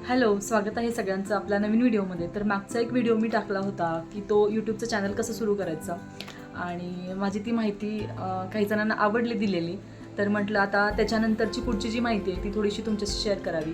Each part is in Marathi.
हॅलो, स्वागत आहे सगळ्यांचं आपल्या नवीन व्हिडिओमध्ये. तर मागचा एक व्हिडिओ मी टाकला होता की तो यूट्यूबचं चॅनल कसं सुरू करायचं, आणि माझी ती माहिती काही जणांना आवडली दिलेली. तर म्हटलं आता त्याच्यानंतरची पुढची जी माहिती आहे ती थोडीशी तुमच्याशी शेअर करावी.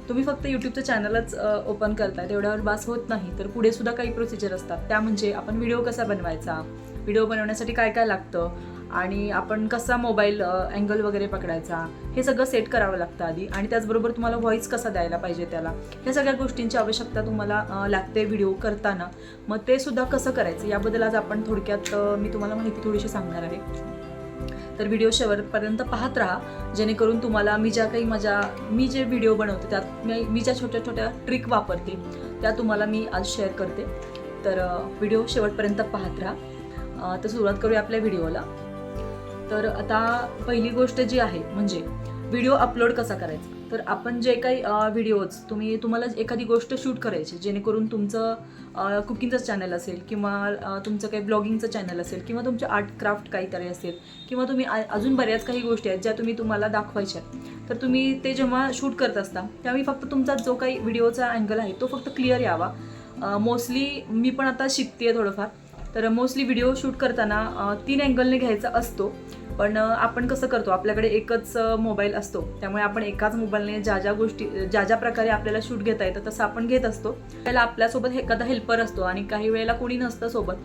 तुम्ही फक्त यूट्यूबचं चॅनलच ओपन करताय तेवढ्यावर बास होत नाही, तर पुढे सुद्धा काही प्रोसिजर असतात. त्या म्हणजे आपण व्हिडिओ कसा बनवायचा, व्हिडिओ बनवण्यासाठी काय काय लागतं, आणि आपण कसा मोबाईल अँगल वगैरे पकडायचा, हे सगळं सेट करावं लागतं आधी. आणि त्याचबरोबर तुम्हाला व्हॉईस कसा द्यायला पाहिजे त्याला, ह्या सगळ्या गोष्टींची आवश्यकता तुम्हाला लागते व्हिडिओ करताना. मग ते सुद्धा कसं करायचं याबद्दल आज आपण थोडक्यात मी तुम्हाला माहिती थोडीशी सांगणार आहे. तर व्हिडिओ शेवटपर्यंत पाहत राहा, जेणेकरून तुम्हाला मी जे व्हिडिओ बनवते त्यात मी ज्या छोट्या छोट्या ट्रिक वापरते त्या तुम्हाला मी आज शेअर करते. तर व्हिडिओ शेवटपर्यंत पाहत राहा. तर सुरुवात करूया आपल्या व्हिडिओला. तर आता पहिली गोष्ट जी आहे म्हणजे व्हिडिओ अपलोड कसा करायचा. तर आपण जे काही व्हिडिओज तुम्हाला एखादी गोष्ट शूट करायची, जेणेकरून तुमचं कुकिंगचं चॅनल असेल, किंवा तुमचं काही ब्लॉगिंगचं चॅनल असेल, किंवा तुमचं आर्ट क्राफ्ट काहीतरी असेल, किंवा तुम्ही अजून बऱ्याच काही गोष्टी आहेत ज्या तुम्हाला दाखवायच्या. तर तुम्ही ते जेव्हा शूट करत असता त्यावेळी फक्त तुमचा जो काही व्हिडिओचा अँगल आहे तो फक्त क्लिअर यावा. मोस्टली मी पण आता शिकते थोडंफार. तर मोस्टली व्हिडिओ शूट करताना 3 अँगलने घ्यायचा असतो. पण आपण कसं करतो, आपल्याकडे एकच मोबाईल असतो, त्यामुळे आपण एकाच मोबाईलने ज्या प्रकारे आपल्याला शूट घेता येतं तसं आपण घेत असतो. त्याला आपल्यासोबत एखादा हेल्पर असतो आणि काही वेळेला कोणी नसतं सोबत.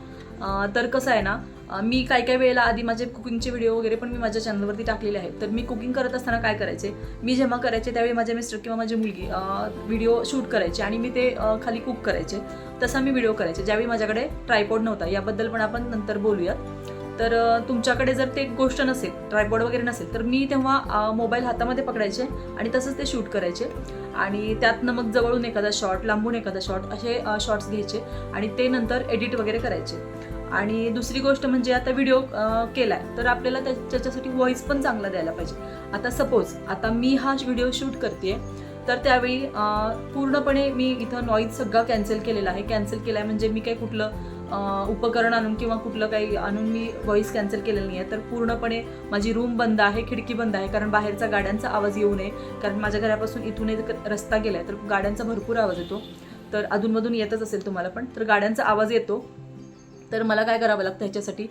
तर कसं आहे ना, मी काही वेळेला आधी माझे कुकिंगचे व्हिडिओ वगैरे पण मी माझ्या चॅनलवरती टाकलेले आहेत. तर मी कुकिंग करत असताना काय करायचे, मी जेव्हा करायचे त्यावेळी माझे मिस्टर किंवा माझी मुलगी व्हिडिओ शूट करायचे आणि मी ते खाली कुक करायचे. तसा मी व्हिडिओ करायचे ज्यावेळी माझ्याकडे ट्रायपॉड नव्हता. याबद्दल पण आपण नंतर बोलूयात. तर तुमच्याकडे जर ते गोष्ट नसेल, ट्रायपॉड वगैरे नसेल, तर मी तेव्हा मोबाईल हातामध्ये पकडायचे आणि तसंच ते शूट करायचे. आणि त्यातनं मग जवळून एखादा शॉट, लांबून एखादा शॉट, असे शॉट्स घ्यायचे आणि ते नंतर एडिट वगैरे करायचे. आणि दुसरी गोष्ट म्हणजे आता व्हिडिओ केलाय तर आपल्याला त्याच्यासाठी व्हॉईस पण चांगला द्यायला पाहिजे. आता सपोज आता मी हा व्हिडिओ शूट करते, तर त्यावेळी पूर्णपणे मी इथं नॉईज सगळा कॅन्सल केलेला आहे. कॅन्सल केला आहे म्हणजे मी काही कुठलं उपकरण आणून किंवा कुठलं काही आणून मी व्हॉईस कॅन्सल केलेलं नाही आहे. तर पूर्णपणे माझी रूम बंद आहे, खिडकी बंद आहे, कारण बाहेरचा गाड्यांचा आवाज येऊ नये. कारण माझ्या घरापासून इथून एक रस्ता गेला आहे, तर गाड्यांचा भरपूर आवाज येतो. तर अधूनमधून येतच असेल तुम्हाला पण, तर गाड्यांचा आवाज येतो. तर मला काय करावं लागतं ह्याच्यासाठी,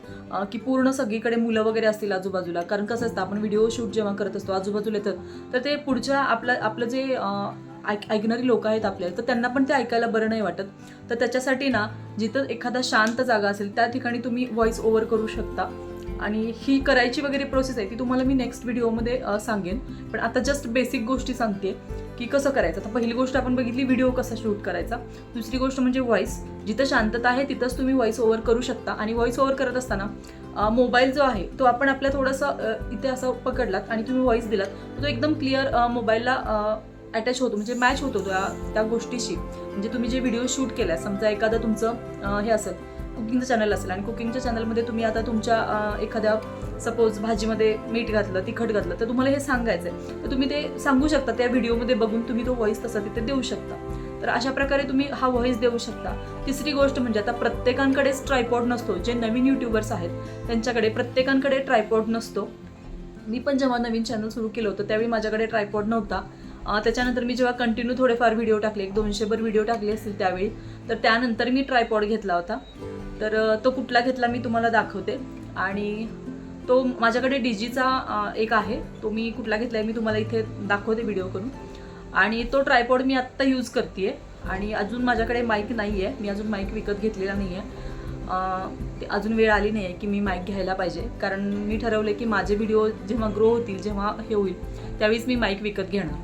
की पूर्ण सगळीकडे मुलं वगैरे असतील आजूबाजूला. कारण कसं असतं, आपण व्हिडिओ शूट जेव्हा करत असतो आजूबाजूला येतं, तर ते पुढच्या आपलं जे ऐकणारी लोक आहेत आपल्याला, तर त्यांना पण ते ऐकायला बरं नाही वाटत. तर त्याच्यासाठी ना, जिथं एखादा शांत जागा असेल त्या ठिकाणी तुम्ही व्हॉईस ओव्हर करू शकता. आणि ही करायची वगैरे प्रोसेस आहे ती तुम्हाला मी नेक्स्ट व्हिडिओमध्ये सांगेन. पण आता जस्ट बेसिक गोष्टी सांगते की कसं करायचं. तर पहिली गोष्ट आपण बघितली व्हिडिओ कसा शूट करायचा. दुसरी गोष्ट म्हणजे व्हॉईस. जिथं शांतता आहे तिथंच तुम्ही व्हॉईस ओव्हर करू शकता. आणि व्हॉईस ओव्हर करत असताना मोबाईल जो आहे तो आपण आपल्या थोडंसं इथे असं पकडलात आणि तुम्ही व्हॉईस दिलात, तर तो एकदम क्लिअर मोबाईलला अटॅच होतो, म्हणजे मॅच होतो त्या गोष्टीशी. म्हणजे तुम्ही जे व्हिडिओ शूट केला, समजा एखादं तुमचं हे असेल कुकिंगचं चॅनल असेल, आणि कुकिंगच्या चॅनलमध्ये तुम्ही आता तुमच्या एखाद्या सपोज भाजीमध्ये मीठ घातलं, तिखट घातलं, तर तुम्हाला हे सांगायचं आहे, तर तुम्ही ते सांगू शकता. त्या व्हिडिओमध्ये बघून तुम्ही तो व्हॉईस तसा तिथे देऊ शकता. तर अशा प्रकारे तुम्ही हा व्हॉईस देऊ शकता. तिसरी गोष्ट म्हणजे आता प्रत्येकांकडेच ट्रायपॉड नसतो. जे नवीन यूट्यूबर्स आहेत त्यांच्याकडे प्रत्येकांकडे ट्रायपॉड नसतो. मी पण जेव्हा नवीन चॅनल सुरू केलं होतं त्यावेळी माझ्याकडे ट्रायपॉड नव्हता. त्याच्यानंतर मी जेव्हा कंटिन्यू थोडेफार व्हिडिओ टाकले, 100-200 व्हिडिओ टाकले असतील त्यावेळी, तर त्यानंतर मी ट्रायपॉड घेतला होता. तर तो कुठला घेतला मी तुम्हाला दाखवते. आणि तो माझ्याकडे डीजीचा एक आहे, तो मी कुठला घेतला आहे मी तुम्हाला इथे दाखवते व्हिडिओ करून. आणि तो ट्रायपॉड मी आत्ता यूज करते आहे. आणि अजून माझ्याकडे माईक नाही आहे, मी अजून माईक विकत घेतलेला नाही आहे. ते अजून वेळ आली नाही आहे की मी माईक घ्यायला पाहिजे. कारण मी ठरवलं की माझे व्हिडिओ जेव्हा ग्रो होतील, जेव्हा हे होईल, त्यावेळीच मी माईक विकत घेणार.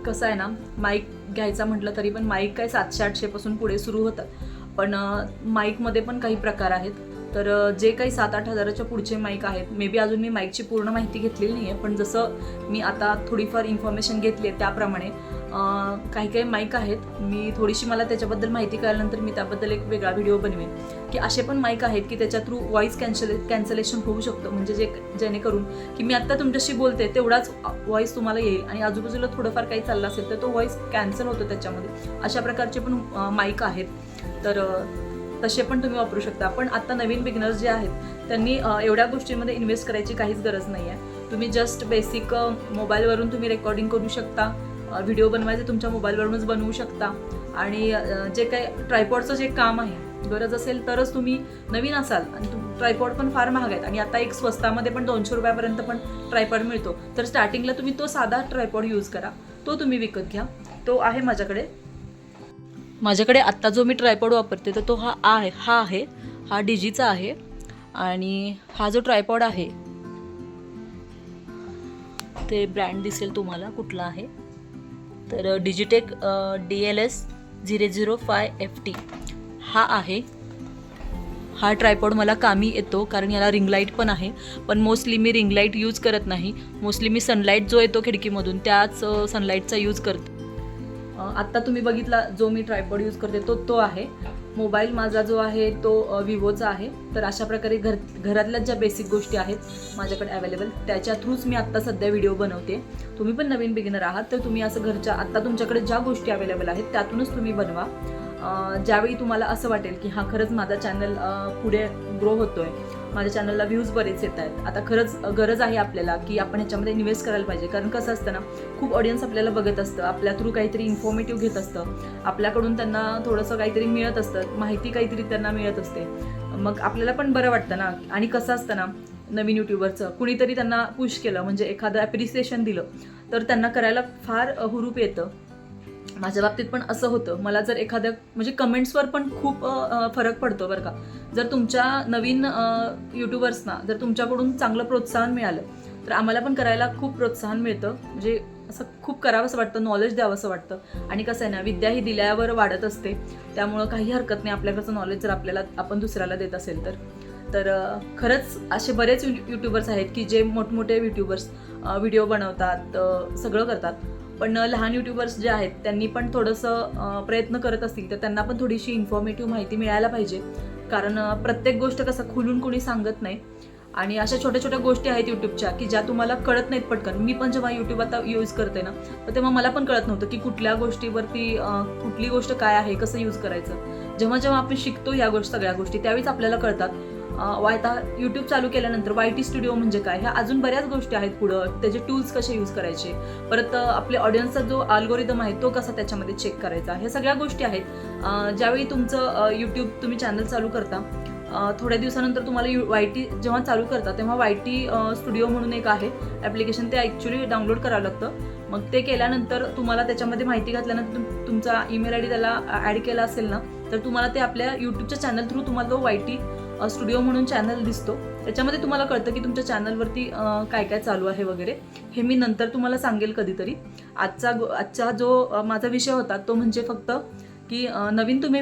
कसं आहे ना, माईक घ्यायचा म्हटलं तरी पण माईक काय 700-800 पासून पुढे सुरू होतात. पण माईकमध्ये पण काही प्रकार आहेत. तर जे काही 7-8 हजाराच्या पुढचे माईक आहेत, मे बी अजून मी माईकची पूर्ण माहिती घेतलेली नाही आहे, पण जसं मी आता थोडीफार इन्फॉर्मेशन घेतली आहे त्याप्रमाणे काही माईक आहेत. मी थोडीशी मला त्याच्याबद्दल माहिती कळल्यानंतर मी त्याबद्दल एक वेगळा व्हिडिओ बनवेन की असे पण माईक आहेत की त्याच्या थ्रू व्हॉईस कॅन्सलेशन होऊ शकतं. म्हणजे जेणेकरून की मी आत्ता तुमच्याशी बोलते तेवढाच व्हॉईस तुम्हाला येईल, आणि आजूबाजूला थोडंफार काही चाललं असेल तर तो व्हॉईस कॅन्सल होतो त्याच्यामध्ये. अशा प्रकारचे पण माईक आहेत. तर तसे पण तुम्ही वापरू शकता. पण आता नवीन बिगिनर्स जे आहेत त्यांनी एवढ्या गोष्टींमध्ये इन्व्हेस्ट करायची काहीच गरज नाही आहे. तुम्ही जस्ट बेसिक मोबाईलवरून तुम्ही रेकॉर्डिंग करू शकता. व्हिडिओ बनवायचे तुमच्या मोबाईलवरूनच बनवू शकता. आणि जे काही ट्रायपॉडचं जे काम आहे, गरज असेल तरच तुम्ही नवीन असाल आणि ट्रायपॉड पण फार महाग आहेत आणि आता एक स्वस्तामध्ये पण 200 रुपयापर्यंत पण ट्रायपॉड मिळतो. तर स्टार्टिंगला तुम्ही तो साधा ट्रायपॉड यूज करा, तो तुम्ही विकत घ्या. तो आहे माझ्याकडे आत्ता जो मी ट्रायपॉड वापरते तर तो हा आहे हा डिजीचा आहे. आणि हा जो ट्रायपॉड आहे ते ब्रँड दिसेल तुम्हाला कुठला आहे, तर डिजिटेक DLS 005FT हा आहे. हा ट्रायपॉड मला कामी येतो कारण याला रिंग लाईट पण आहे, पण मोस्टली मी रिंग लाईट यूज करत नाही. मोस्टली मी सनलाईट जो येतो खिडकीमधून त्याच सनलाईटचा यूज करते. आत्ता तुम्ही बघितला जो मी ट्रायपॉड यूज करते तो आहे. मोबाईल माझा जो आहे तो विवोचा आहे. तर अशा प्रकारे घरातल्या ज्या बेसिक गोष्टी आहेत माझ्याकडे अवेलेबल, त्याच्या थ्रूच मी आत्ता सध्या व्हिडिओ बनवते. तुम्ही पण नवीन बिगिनर आहात तर तुम्ही असं घरच्या आत्ता तुमच्याकडे ज्या गोष्टी अवेलेबल आहेत त्यातूनच तुम्ही बनवा. ज्यावेळी तुम्हाला असं वाटेल की हा खरंच माझा चॅनल पुढे ग्रो होतोय, माझ्या चॅनलला व्ह्यूज बरेच येत आहेत, आता खरंच गरज आहे आपल्याला की आपण ह्याच्यामध्ये इन्व्हेस्ट करायला पाहिजे. कारण कसं असतं ना, खूप ऑडियन्स आपल्याला बघत असतं, आपल्या थ्रू काहीतरी इन्फॉर्मेटिव्ह घेत असतं, आपल्याकडून त्यांना थोडंसं काहीतरी मिळत असतं, माहिती काहीतरी त्यांना मिळत असते. मग आपल्याला पण बरं वाटतं ना. आणि कसं असतं ना, नवीन यूट्यूबरचं कुणीतरी त्यांना पुश केलं म्हणजे एखादं ॲप्रिसिएशन दिलं तर त्यांना करायला फार हुरूप येतं. माझ्या बाबतीत पण असं होतं. मला जर एखाद्या म्हणजे कमेंट्सवर पण खूप फरक पडतो बरं का. जर तुमच्या नवीन यूट्यूबर्सना जर तुमच्याकडून चांगलं प्रोत्साहन मिळालं तर आम्हाला पण करायला खूप प्रोत्साहन मिळतं. म्हणजे असं खूप करावंसं वाटतं, नॉलेज द्यावंसं वाटतं. आणि कसं आहे ना, विद्या ही दिल्यावर वाढत असते, त्यामुळं काही हरकत नाही आपल्याकडचं नॉलेज जर आपण दुसऱ्याला देत असेल तर खरंच असे बरेच यूट्यूबर्स आहेत की जे मोठमोठे यूट्यूबर्स व्हिडिओ बनवतात, सगळं करतात. पण लहान यूट्यूबर्स जे आहेत त्यांनी पण थोडंसं प्रयत्न करत असतील तर त्यांना पण थोडीशी इन्फॉर्मेटिव्ह माहिती मिळायला पाहिजे. कारण प्रत्येक गोष्ट कसं खुलून कोणी सांगत नाही. आणि अशा छोट्या छोट्या गोष्टी आहेत यूट्यूबच्या की ज्या तुम्हाला कळत नाहीत पटकन. मी पण जेव्हा यूट्यूब आता यूज करते ना, तर तेव्हा मला पण कळत नव्हतं की कुठल्या गोष्टीवरती कुठली गोष्ट काय आहे, कसं यूज करायचं. जेव्हा आपण शिकतो ह्या सगळ्या गोष्टी त्यावेळीच आपल्याला कळतात. आता यूट्यूब चालू केल्यानंतर YT स्टुडिओ म्हणजे काय, ह्या अजून बऱ्याच गोष्टी आहेत पुढं, त्याचे टूल्स कसे यूज करायचे, परत आपल्या ऑडियन्सचा जो अल्गोरिदम आहे तो कसा त्याच्यामध्ये चेक करायचा, ह्या सगळ्या गोष्टी आहेत. ज्यावेळी तुमचं यूट्यूब तुम्ही चॅनल चालू करता, थोड्या दिवसानंतर तुम्हाला YT जेव्हा चालू करता तेव्हा YT स्टुडिओ म्हणून एक आहे ॲप्लिकेशन, ते ॲक्च्युली डाउनलोड करावं लागतं. मग ते केल्यानंतर तुम्हाला त्याच्यामध्ये माहिती घातल्यानंतर तुमचा ईमेल ID त्याला ॲड केला असेल ना, तर तुम्हाला ते आपल्या यूट्यूबच्या चॅनल थ्रू तुम्हाला तो YT स्टुडिओ म्हणून चॅनल दिसतो. त्याच्यामध्ये तुम्हाला कळतं की तुमच्या चॅनलवरती काय काय चालू आहे वगैरे. हे मी नंतर तुम्हाला सांगेल कधीतरी. आजचा जो माझा विषय होता तो म्हणजे फक्त की नवीन तुम्ही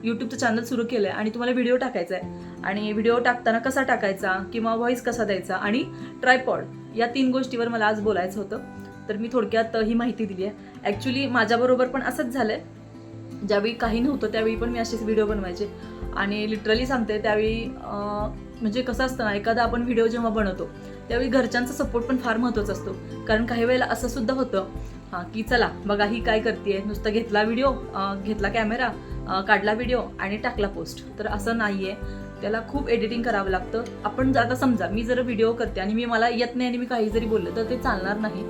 यूट्यूबचं चॅनल सुरू केलं आहे आणि तुम्हाला व्हिडिओ टाकायचा आहे, आणि व्हिडिओ टाकताना कसा टाकायचा किंवा व्हॉइस कसा द्यायचा आणि ट्रायपॉड, या 3 गोष्टीवर मला आज बोलायचं होतं. तर मी थोडक्यात ही माहिती दिली आहे. ॲक्च्युली माझ्याबरोबर पण असंच झालं आहे. ज्यावेळी काही नव्हतं त्यावेळी पण मी असेच व्हिडिओ बनवायचे. आणि लिटरली सांगते त्यावेळी म्हणजे कसं असतं ना, एखादा आपण व्हिडिओ जेव्हा बनवतो त्यावेळी घरच्यांचा सपोर्ट पण फार महत्त्वाचा असतो. कारण काही वेळेला असं सुद्धा होतं की चला बघा ही काय करते, नुसतं घेतला व्हिडिओ, घेतला कॅमेरा, काढला व्हिडिओ आणि टाकला पोस्ट. तर असं नाही आहे, त्याला खूप एडिटिंग करावं लागतं. आपण आता समजा मी जर व्हिडिओ करते आणि मला येत नाही आणि मी काही जरी बोललं तर ते चालणार नाही.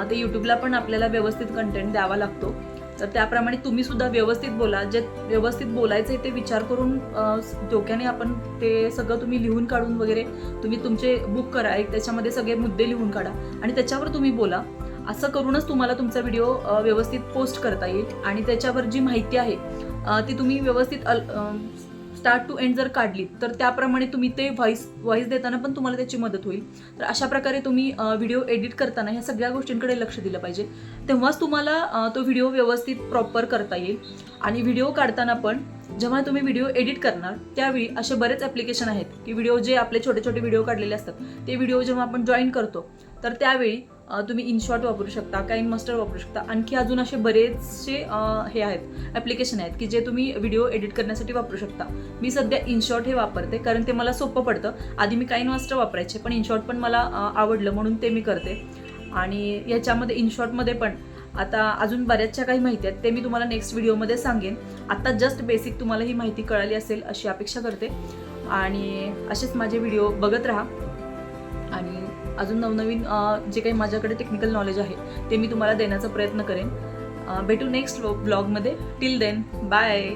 ते यूट्यूबला पण आपल्याला व्यवस्थित कंटेंट द्यावा लागतो. तर त्याप्रमाणे तुम्ही सुद्धा व्यवस्थित बोला. जे व्यवस्थित बोलायचं आहे ते विचार करून डोक्याने आपण ते सगळं तुम्ही लिहून काढून वगैरे तुम्ही तुमचे बुक करा, एक त्याच्यामध्ये सगळे मुद्दे लिहून काढा आणि त्याच्यावर तुम्ही बोला. असं करूनच तुम्हाला तुमचा व्हिडिओ व्यवस्थित पोस्ट करता येईल. आणि त्याच्यावर जी माहिती आहे ती तुम्ही व्यवस्थित स्टार्ट टू एंड जर काढली तर त्याप्रमाणे तुम्ही ते व्हॉइस देताना पण तुम्हाला त्याची मदत होईल. तर अशा प्रकारे तुम्ही व्हिडिओ एडिट करताना ह्या सगळ्या गोष्टींकडे लक्ष दिलं पाहिजे. तेव्हाच तुम्हाला तो व्हिडिओ व्यवस्थित प्रॉपर करता येईल. आणि व्हिडिओ काढताना पण जेव्हा तुम्ही व्हिडिओ एडिट करणार त्यावेळी असे बरेच ॲप्लिकेशन आहेत की व्हिडिओ जे आपले छोटे छोटे व्हिडिओ काढलेले असतात ते व्हिडिओ जेव्हा आपण जॉईन करतो तर त्यावेळी तुम्ही इनशॉट वापरू शकता, काइनमास्टर वापरू शकता. आणखी अजून असे बरेचसे हे आहेत ॲप्लिकेशन आहेत की जे तुम्ही व्हिडिओ एडिट करण्यासाठी वापरू शकता. मी सध्या इनशॉट हे वापरते कारण ते मला सोपं पडतं. आधी मी काइनमास्टर वापरायचे पण इनशॉट पण मला आवडलं म्हणून ते मी करते. आणि ह्याच्यामध्ये इनशॉटमध्ये पण आता अजून बऱ्याचशा काही माहिती आहेत ते मी तुम्हाला नेक्स्ट व्हिडिओमध्ये सांगेन. आता जस्ट बेसिक तुम्हाला ही माहिती कळाली असेल अशी अपेक्षा करते. आणि असेच माझे व्हिडिओ बघत राहा. आणि अजून नवनवीन जे काही माझ्याकडे टेक्निकल नॉलेज आहे ते मी तुम्हाला देण्याचा प्रयत्न करेन. भेटू नेक्स्ट ब्लॉगमध्ये. Till then bye.